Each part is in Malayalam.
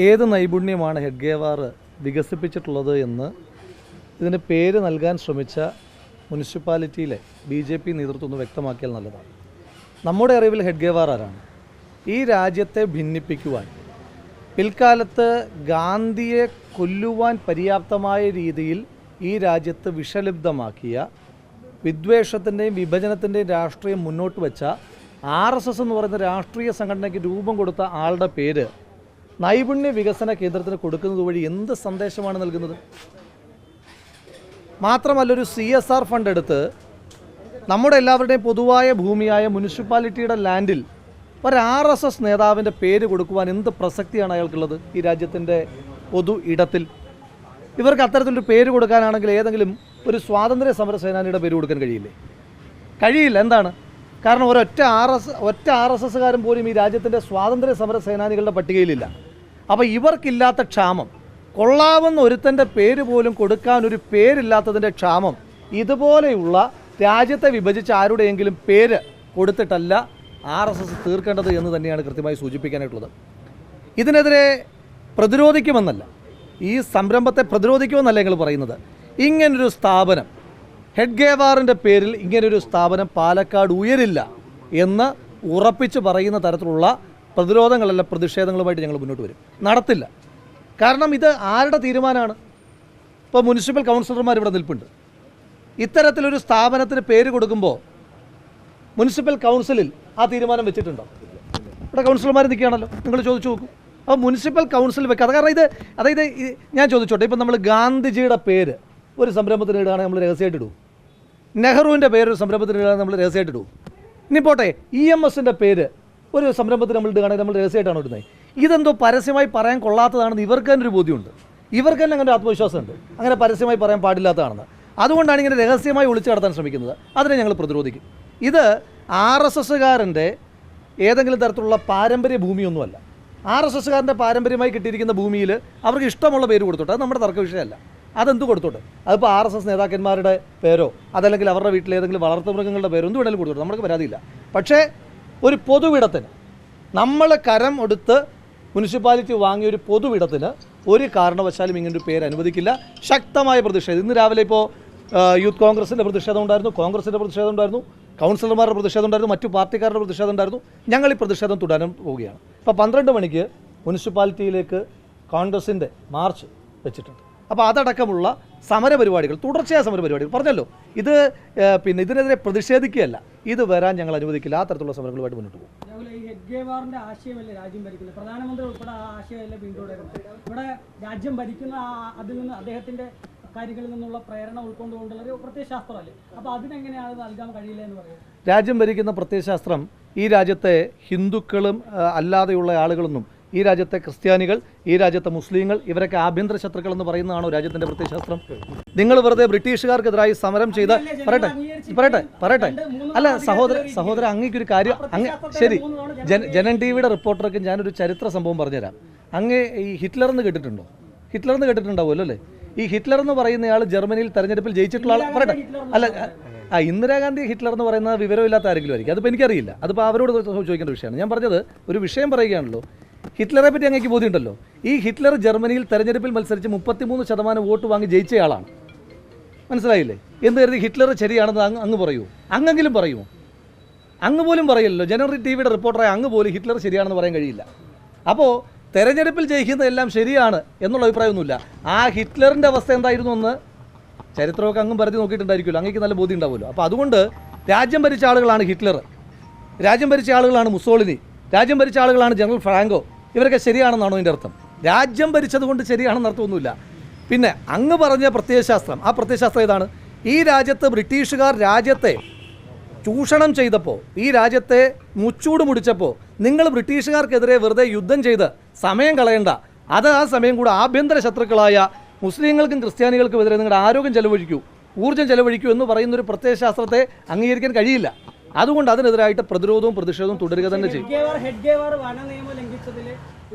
ഏത് നൈപുണ്യമാണ് ഹെഡ്ഗേവാർ വികസിപ്പിച്ചിട്ടുള്ളത് എന്ന് ഇതിന് പേര് നൽകാൻ ശ്രമിച്ച മുനിസിപ്പാലിറ്റിയിലെ BJP നേതൃത്വം ഒന്ന് വ്യക്തമാക്കിയാൽ നല്ലതാണ്. നമ്മുടെ അറിവിൽ ഹെഡ്ഗേവാർ ആരാണ്? ഈ രാജ്യത്തെ ഭിന്നിപ്പിക്കുവാൻ, പിൽക്കാലത്ത് ഗാന്ധിയെ കൊല്ലുവാൻ പര്യാപ്തമായ രീതിയിൽ ഈ രാജ്യത്ത് വിഷലിപ്തമാക്കിയ, വിദ്വേഷത്തിൻ്റെയും വിഭജനത്തിൻ്റെയും രാഷ്ട്രീയം മുന്നോട്ട് വെച്ച RSS എന്ന് പറയുന്ന രാഷ്ട്രീയ സംഘടനയ്ക്ക് രൂപം കൊടുത്ത ആളുടെ പേര് നൈപുണ്യ വികസന കേന്ദ്രത്തിന് കൊടുക്കുന്നത് വഴി എന്ത് സന്ദേശമാണ് നൽകുന്നത്? മാത്രമല്ല, ഒരു CSR ഫണ്ട് എടുത്ത് നമ്മുടെ എല്ലാവരുടെയും പൊതുവായ ഭൂമിയായ മുനിസിപ്പാലിറ്റിയുടെ ലാൻഡിൽ ഒരു RSS നേതാവിൻ്റെ പേര് കൊടുക്കുവാൻ എന്ത് പ്രസക്തിയാണ് അയാൾക്കുള്ളത്? ഈ രാജ്യത്തിൻ്റെ പൊതു ഇടത്തിൽ ഇവർക്ക് അത്തരത്തിലൊരു പേര് കൊടുക്കാനാണെങ്കിൽ ഏതെങ്കിലും ഒരു സ്വാതന്ത്ര്യ സമര സേനാനിയുടെ പേര് കൊടുക്കാൻ കഴിയില്ലേ? കഴിയില്ല. എന്താണ് കാരണം? ഒറ്റ RSSകാരൻ പോലും ഈ രാജ്യത്തിൻ്റെ സ്വാതന്ത്ര്യ സമര സേനാനികളുടെ പട്ടികയിലില്ല. അപ്പോൾ ഇവർക്കില്ലാത്ത ക്ഷാമം, കൊള്ളാവുന്ന ഒരുത്തൻ്റെ പേര് പോലും കൊടുക്കാനൊരു പേരില്ലാത്തതിൻ്റെ ക്ഷാമം ഇതുപോലെയുള്ള രാജ്യത്തെ വിഭജിച്ച് ആരുടെയെങ്കിലും പേര് കൊടുത്തിട്ടല്ല RSS തീർക്കേണ്ടത് എന്ന് തന്നെയാണ് കൃത്യമായി സൂചിപ്പിക്കാനായിട്ടുള്ളത്. ഇതിനെതിരെ പ്രതിരോധിക്കുമെന്നല്ല, ഈ സംരംഭത്തെ പ്രതിരോധിക്കുമെന്നല്ല ഞങ്ങൾ പറയുന്നത്. ഇങ്ങനൊരു സ്ഥാപനം, ഹെഡ്ഗേവാറിൻ്റെ പേരിൽ ഇങ്ങനൊരു സ്ഥാപനം പാലക്കാട് ഉയരില്ല എന്ന് ഉറപ്പിച്ച് പറയുന്ന തരത്തിലുള്ള പ്രതിരോധങ്ങളല്ല പ്രതിഷേധങ്ങളുമായിട്ട് ഞങ്ങൾ മുന്നോട്ട് വരും. നടത്തില്ല. കാരണം ഇത് ആരുടെ തീരുമാനമാണ്? ഇപ്പോൾ മുനിസിപ്പൽ കൗൺസിലർമാർ ഇവിടെ നിൽപ്പുണ്ട്. ഇത്തരത്തിലൊരു സ്ഥാപനത്തിന് പേര് കൊടുക്കുമ്പോൾ മുനിസിപ്പൽ കൗൺസിലിൽ ആ തീരുമാനം വെച്ചിട്ടുണ്ടോ? ഇവിടെ കൗൺസിലർമാർ നിൽക്കുകയാണല്ലോ, നിങ്ങൾ ചോദിച്ചു നോക്കൂ. അപ്പോൾ മുനിസിപ്പൽ കൗൺസിൽ വെക്കാതെ, കാരണം അതായത് ഞാൻ ചോദിച്ചോട്ടെ, ഇപ്പം നമ്മൾ ഗാന്ധിജിയുടെ പേര് ഒരു സംരംഭത്തിന് ഇടുകയാണെങ്കിൽ നമ്മൾ രഹസ്യമായിട്ട് ഇടും. നെഹ്റുവിൻ്റെ പേര് ഒരു സംരംഭത്തിന് ഇടുകയാണെങ്കിൽ നമ്മൾ രഹസ്യമായിട്ട് ഇടും. ഇനി പോട്ടെ, EMSൻ്റെ പേര് ഒരു സംരംഭത്തിന് നമ്മൾ ഇടുകയാണെങ്കിൽ നമ്മൾ രഹസ്യമായിട്ടാണ് ഇടുന്നത്. ഇതെന്തോ പരസ്യമായി പറയാൻ കൊള്ളാത്തതാണെന്ന് ഇവർക്ക് തന്നെ ഒരു ബോധ്യമുണ്ട്. ഇവർക്ക് തന്നെ അങ്ങനെ ആത്മവിശ്വാസമുണ്ട്, അങ്ങനെ പരസ്യമായി പറയാൻ പാടില്ലാത്തതാണെന്ന്. അതുകൊണ്ടാണ് ഇങ്ങനെ രഹസ്യമായി ഒളിച്ചു കടത്താൻ ശ്രമിക്കുന്നത്. അതിനെ ഞങ്ങൾ പ്രതിരോധിക്കും. ഇത് RSSകാരൻ്റെ ഏതെങ്കിലും തരത്തിലുള്ള പാരമ്പര്യ ഭൂമിയൊന്നുമല്ല. RSSകാരൻ്റെ പാരമ്പര്യമായി കിട്ടിയിരിക്കുന്ന ഭൂമിയിൽ അവർക്ക് ഇഷ്ടമുള്ള പേര് കൊടുത്തോട്ടെ, അത് നമ്മുടെ തർക്ക വിഷയമല്ല. അതെന്ത് കൊടുത്തോട്ടെ, അതിപ്പോൾ RSS നേതാക്കന്മാരുടെ പേരോ അതല്ലെങ്കിൽ അവരുടെ വീട്ടിൽ ഏതെങ്കിലും വളർത്തുമൃഗങ്ങളുടെ പേരോ എന്ത് വേണമെങ്കിലും കൊടുത്തോട്ടെ, നമുക്ക് പരാതിയില്ല. പക്ഷേ ഒരു പൊതുവിടത്തിന്, നമ്മൾ കരം എടുത്ത് മുനിസിപ്പാലിറ്റി വാങ്ങിയ ഒരു പൊതുവിടത്തിന് ഒരു കാരണവശാലും ഇങ്ങനൊരു പേര് അനുവദിക്കില്ല. ശക്തമായ പ്രതിഷേധം. ഇന്ന് രാവിലെ ഇപ്പോൾ യൂത്ത് കോൺഗ്രസിൻ്റെ പ്രതിഷേധം ഉണ്ടായിരുന്നു, കോൺഗ്രസിൻ്റെ പ്രതിഷേധം ഉണ്ടായിരുന്നു, കൗൺസിലർമാരുടെ പ്രതിഷേധം ഉണ്ടായിരുന്നു, മറ്റു പാർട്ടിക്കാരുടെ പ്രതിഷേധം ഉണ്ടായിരുന്നു. ഞങ്ങൾ ഈ പ്രതിഷേധം തുടരാൻ പോവുകയാണ്. ഇപ്പോൾ 12 മണിക്ക് മുനിസിപ്പാലിറ്റിയിലേക്ക് കോൺഗ്രസിൻ്റെ മാർച്ച് വെച്ചിട്ടുണ്ട്. അപ്പോൾ അതടക്കമുള്ള സമരപരിപാടികൾ, തുടർച്ചയായ സമരപരിപാടികൾ പറഞ്ഞല്ലോ. ഇത് പിന്നെ ഇതിനെതിരെ പ്രതിഷേധിക്കുകയല്ല, ഇത് വരാൻ ഞങ്ങൾ അനുവദിക്കില്ല. ആ തരത്തിലുള്ള സമരങ്ങളുമായിട്ട് മുന്നോട്ട് പോകും. ഹെഡ്ഗേവാറിന്റെ ആശയമല്ലേ രാജ്യം ഭരിക്കുന്നത്? പ്രധാനമന്ത്രി ഉൾപ്പെടെ ആ ആശയമല്ലേ പിന്തുടരുന്നത്? ഇവിടെ രാജ്യം ഭരിക്കുന്ന അതിൽ നിന്ന് അദ്ദേഹത്തിന്റെ കാര്യങ്ങളിൽ നിന്നുള്ള പ്രേരണ ഉൾക്കൊണ്ടുകൊണ്ടുള്ള ഒരു പ്രത്യയശാസ്ത്രമല്ലേ? അപ്പോൾ അതിനെങ്ങനെയാണ് നൽകാൻ കഴിയില്ല എന്ന് പറയുന്നത്? രാജ്യം ഭരിക്കുന്ന പ്രത്യയശാസ്ത്രം ഈ രാജ്യത്തെ ഹിന്ദുക്കളും അല്ലാതെയുള്ള ആളുകളൊന്നും, ഈ രാജ്യത്തെ ക്രിസ്ത്യാനികൾ, ഈ രാജ്യത്തെ മുസ്ലിങ്ങൾ, ഇവരൊക്കെ ആഭ്യന്തര ശത്രുക്കൾ എന്ന് പറയുന്നതാണോ രാജ്യത്തിൻ്റെ പ്രത്യയശാസ്ത്രം? നിങ്ങൾ വെറുതെ ബ്രിട്ടീഷുകാർക്കെതിരായി സമരം ചെയ്ത പറയട്ടെ അല്ല സഹോദര അങ്ങേക്കൊരു കാര്യം, ശരി, ജനൻ TVയുടെ റിപ്പോർട്ടർക്ക് ഞാനൊരു ചരിത്ര സംഭവം പറഞ്ഞുതരാം. അങ്ങേ ഈ ഹിറ്റ്ലർന്ന് കേട്ടിട്ടുണ്ടോ? ഹിറ്റ്ലർന്ന് കേട്ടിട്ടുണ്ടാവുമല്ലോ അല്ലേ? ഈ ഹിറ്റ്ലർ എന്ന് പറയുന്നയാൾ ജർമ്മനിയിൽ തെരഞ്ഞെടുപ്പിൽ ജയിച്ചിട്ടുള്ള ആൾ. പറയട്ടെ, അല്ല ഇന്ദിരാഗാന്ധി ഹിറ്റ്ലർ എന്ന് പറയുന്നത് വിവരമില്ലാത്ത ആരെങ്കിലും ആയിരിക്കും. അതിപ്പോൾ എനിക്കറിയില്ല, അതിപ്പോൾ അവരോട് ചോദിക്കേണ്ട വിഷയമാണ്. ഞാൻ പറഞ്ഞത് ഒരു വിഷയം പറയുകയാണല്ലോ. ഹിറ്റ്ലറെ പറ്റി അങ്ങേക്ക് ബോധ്യമുണ്ടല്ലോ. ഈ ഹിറ്റ്ലർ ജർമ്മനിയിൽ തെരഞ്ഞെടുപ്പിൽ മത്സരിച്ച് 33% വോട്ട് വാങ്ങി ജയിച്ചയാളാണ്. മനസ്സിലായില്ലേ? എന്ന് കരുതി ഹിറ്റ്ലർ ശരിയാണെന്ന് അങ്ങ് പറയൂ? അങ്ങെങ്കിലും പറയുമോ? അങ്ങ് പോലും പറയില്ലല്ലോ. ജനൻ TVയുടെ റിപ്പോർട്ടറായ അങ്ങ് പോലും ഹിറ്റ്ലർ ശരിയാണെന്ന് പറയാൻ കഴിയില്ല. അപ്പോൾ തെരഞ്ഞെടുപ്പിൽ ജയിക്കുന്നതെല്ലാം ശരിയാണ് എന്നുള്ള അഭിപ്രായമൊന്നുമില്ല. ആ ഹിറ്റ്ലറിൻ്റെ അവസ്ഥ എന്തായിരുന്നു എന്ന് ചരിത്രമൊക്കെ അങ്ങും പറഞ്ഞു നോക്കിയിട്ടുണ്ടായിരിക്കുമല്ലോ, അങ്ങേക്ക് നല്ല ബോധ്യം ഉണ്ടാവുമല്ലോ. അപ്പോൾ അതുകൊണ്ട് രാജ്യം ഭരിച്ച ആളുകളാണ് ഹിറ്റ്ലർ, രാജ്യം ഭരിച്ച ആളുകളാണ് മുസോളിനി, രാജ്യം ഭരിച്ച ആളുകളാണ് ജനറൽ ഫ്രാങ്കോ. ഇവരൊക്കെ ശരിയാണെന്നാണോ എൻ്റെ അർത്ഥം? രാജ്യം ഭരിച്ചത് കൊണ്ട് ശരിയാണെന്ന് അർത്ഥമൊന്നുമില്ല. പിന്നെ അങ്ങ് പറഞ്ഞ പ്രത്യയശാസ്ത്രം, ആ പ്രത്യയശാസ്ത്രം ഏതാണ്? ഈ രാജ്യത്ത് ബ്രിട്ടീഷുകാർ രാജ്യത്തെ ചൂഷണം ചെയ്തപ്പോൾ, ഈ രാജ്യത്തെ മുച്ചൂട് മുടിച്ചപ്പോൾ നിങ്ങൾ ബ്രിട്ടീഷുകാർക്കെതിരെ വെറുതെ യുദ്ധം ചെയ്ത് സമയം കളയണ്ട, അത് ആ സമയം കൂടെ ആഭ്യന്തര ശത്രുക്കളായ മുസ്ലിങ്ങൾക്കും ക്രിസ്ത്യാനികൾക്കും എതിരെ നിങ്ങളുടെ ആരോഗ്യം ചെലവഴിക്കൂ, ഊർജ്ജം ചെലവഴിക്കൂ എന്ന് പറയുന്നൊരു പ്രത്യയശാസ്ത്രത്തെ അംഗീകരിക്കാൻ കഴിയില്ല. അതുകൊണ്ട് അതിനെതിരായിട്ട് പ്രതിരോധവും പ്രതിഷേധവും തുടരുക തന്നെ ചെയ്യും. ഹെഡ്ഗേവാർ വന നിയമം ലംഘിച്ചതിൽ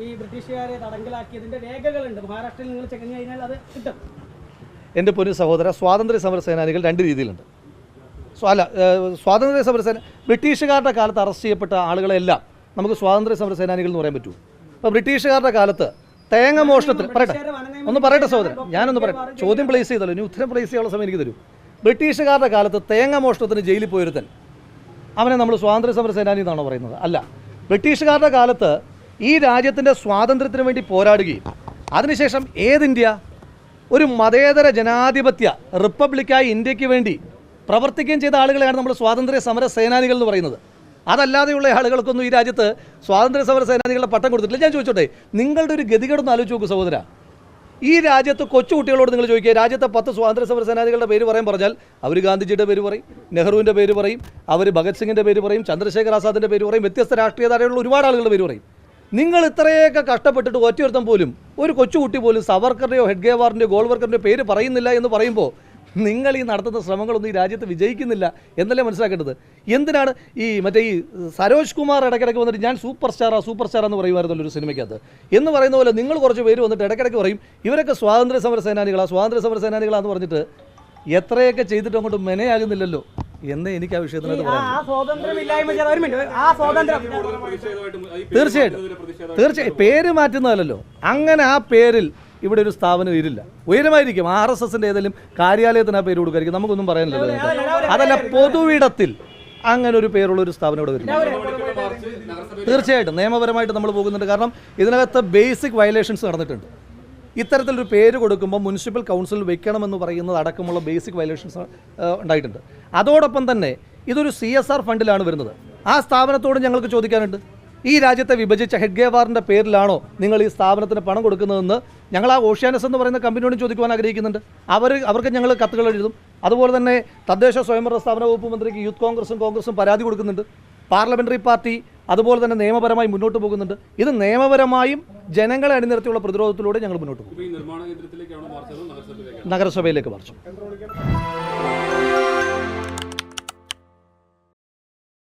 ഈ ബ്രിട്ടീഷുകാരെ തടങ്കലാക്കിയതിന്റെ രേഖകളുണ്ട്. മഹാരാഷ്ട്രയിൽ നിങ്ങൾ ചെക്ക് കഴിഞ്ഞാൽ അത് കിട്ടും. എൻ്റെ പൊന്നു സഹോദര, സ്വാതന്ത്ര്യ സമര സേനാനികൾ 2 രീതിയിലുണ്ട്. സ്വാതന്ത്ര്യ സമര സേന ബ്രിട്ടീഷുകാരുടെ കാലത്ത് അറസ്റ്റ് ചെയ്യപ്പെട്ട ആളുകളെല്ലാം നമുക്ക് സ്വാതന്ത്ര്യ സമര സേനാനികൾ എന്ന് പറയാൻ പറ്റുമോ? അപ്പോൾ ബ്രിട്ടീഷുകാരുടെ കാലത്ത് തേങ്ങ മോഷണത്തിന് പറയട്ടെ സഹോദരൻ, ഞാനൊന്ന് പറയട്ടെ, ചോദ്യം പ്ലേസ് ചെയ്തല്ലോ, ഇനി ഉത്തരം പ്ലേസ് ചെയ്യാനുള്ള സമയം എനിക്ക് തരും. ബ്രിട്ടീഷുകാരുടെ കാലത്ത് തേങ്ങ മോഷണത്തിന് ജയിലിൽ പോയൊരുത്തൻ, അവനെ നമ്മൾ സ്വാതന്ത്ര്യ സമര സേനാനി എന്നാണോ പറയുന്നത്? അല്ല. ബ്രിട്ടീഷുകാരുടെ കാലത്ത് ഈ രാജ്യത്തിൻ്റെ സ്വാതന്ത്ര്യത്തിന് വേണ്ടി പോരാടുകയും അതിനുശേഷം ഇന്ത്യ ഒരു മതേതര ജനാധിപത്യ റിപ്പബ്ലിക്കായി ഇന്ത്യക്ക് വേണ്ടി പ്രവർത്തിക്കുകയും ചെയ്ത ആളുകളെയാണ് നമ്മൾ സ്വാതന്ത്ര്യ സമര സേനാനികൾ എന്ന് പറയുന്നത്. അതല്ലാതെയുള്ള ആളുകൾക്കൊന്നും ഈ രാജ്യത്ത് സ്വാതന്ത്ര്യ സമര സേനാനികളുടെ പട്ടം കൊടുത്തിട്ടില്ല. ഞാൻ ചോദിച്ചോട്ടെ, നിങ്ങളുടെ ഒരു ഗതികേടൊന്ന് ആലോചിച്ച് നോക്കൂ സഹോദര. ഈ രാജ്യത്ത് കൊച്ചുകുട്ടികളോട് നിങ്ങൾ ചോദിക്കുക, രാജ്യത്തെ 10 സ്വാതന്ത്ര്യ സമര സേനാനികളുടെ പേര് പറഞ്ഞാൽ അവർ ഗാന്ധിജിയുടെ പേര് പറയും, നെഹ്റുവിൻ്റെ പേര് പറയും, അവർ ഭഗത് സിംഗിൻ്റെ പേര് പറയും, ചന്ദ്രശേഖർ ആസാദിൻ്റെ പേര് പറയും, വ്യത്യസ്ത രാഷ്ട്രീയധാരയുള്ള ഒരുപാട് ആളുകളുടെ പേര് പറയും. നിങ്ങൾ ഇത്രയൊക്കെ കഷ്ടപ്പെട്ടിട്ട് ഒറ്റയൊരുത്തം പോലും, ഒരു കൊച്ചുകുട്ടി പോലും സവർക്കറുടെയോ ഹെഡ്ഗേവാറിൻ്റെയോ ഗോൾവർക്കറിൻ്റെ പേര് പറയുന്നില്ല എന്ന് പറയുമ്പോൾ നിങ്ങൾ ഈ നടത്തുന്ന ശ്രമങ്ങളൊന്നും ഈ രാജ്യത്ത് വിജയിക്കുന്നില്ല എന്നല്ലേ മനസ്സിലാക്കേണ്ടത്. എന്തിനാണ് ഈ സരോജ് കുമാർ ഇടയ്ക്കിടയ്ക്ക് വന്നിട്ട് ഞാൻ സൂപ്പർ സ്റ്റാർ എന്ന് പറയുമായിരുന്നല്ലോ ഒരു സിനിമയ്ക്കകത്ത് എന്ന് പറയുന്ന പോലെ നിങ്ങൾ കുറച്ച് പേര് വന്നിട്ട് ഇടയ്ക്കിടയ്ക്ക് പറയും ഇവരൊക്കെ സ്വാതന്ത്ര്യ സമര സേനാനികളാന്ന് പറഞ്ഞിട്ട് എത്രയൊക്കെ ചെയ്തിട്ട് അങ്ങോട്ട് മെനയാകുന്നില്ലല്ലോ എന്നേ എനിക്ക് ആ വിഷയത്തിനകത്ത് തീർച്ചയായും പേര് മാറ്റുന്നതല്ലോ. അങ്ങനെ ആ പേരിൽ ഇവിടെ ഒരു സ്ഥാപനം ഇരില്ല. ഉയരമായിരിക്കും RSSന്റെ ഏതെങ്കിലും കാര്യാലയത്തിന് ആ പേര് കൊടുക്കായിരിക്കും, നമുക്കൊന്നും പറയാനില്ലല്ലോ. അതല്ല, പൊതുവിടത്തിൽ അങ്ങനെ ഒരു പേരുള്ള ഒരു സ്ഥാപനം ഇവിടെ വരില്ല. തീർച്ചയായിട്ടും നിയമപരമായിട്ട് നമ്മൾ പോകുന്നുണ്ട്. കാരണം ഇതിനകത്ത് ബേസിക് വയലേഷൻസ് നടന്നിട്ടുണ്ട്. ഇത്തരത്തിലൊരു പേര് കൊടുക്കുമ്പോൾ മുനിസിപ്പൽ കൗൺസിൽ വെക്കണമെന്ന് പറയുന്നത് അടക്കമുള്ള ബേസിക് വയലേഷൻസ് ഉണ്ടായിട്ടുണ്ട്. അതോടൊപ്പം തന്നെ ഇതൊരു CSR ഫണ്ടിലാണ് വരുന്നത്. ആ സ്ഥാപനത്തോട് ഞങ്ങൾക്ക് ചോദിക്കാനുണ്ട്, ഈ രാജ്യത്തെ വിഭജിച്ച ഹെഡ്ഗേവാറിൻ്റെ പേരിലാണോ നിങ്ങൾ ഈ സ്ഥാപനത്തിന് പണം കൊടുക്കുന്നതെന്ന് ഞങ്ങൾ ആ ഓഷ്യാനസ് എന്ന് പറയുന്ന കമ്പനിയോടും ചോദിക്കുവാൻ ആഗ്രഹിക്കുന്നുണ്ട്. അവർക്ക് ഞങ്ങൾ കത്തുകൾ എഴുതും. അതുപോലെ തന്നെ തദ്ദേശ സ്വയംഭരണ സ്ഥാപന വകുപ്പ് മന്ത്രിക്ക് യൂത്ത് കോൺഗ്രസും പരാതി കൊടുക്കുന്നുണ്ട്. പാർലമെൻ്ററി പാർട്ടി അതുപോലെ തന്നെ നിയമപരമായി മുന്നോട്ട് പോകുന്നുണ്ട്. ഇത് നിയമപരമായും ജനങ്ങളെ അണിനിരത്തിയുള്ള പ്രതിരോധത്തിലൂടെ ഞങ്ങൾ മുന്നോട്ട് പോകും. നഗരസഭയിലേക്ക് മാർച്ചു.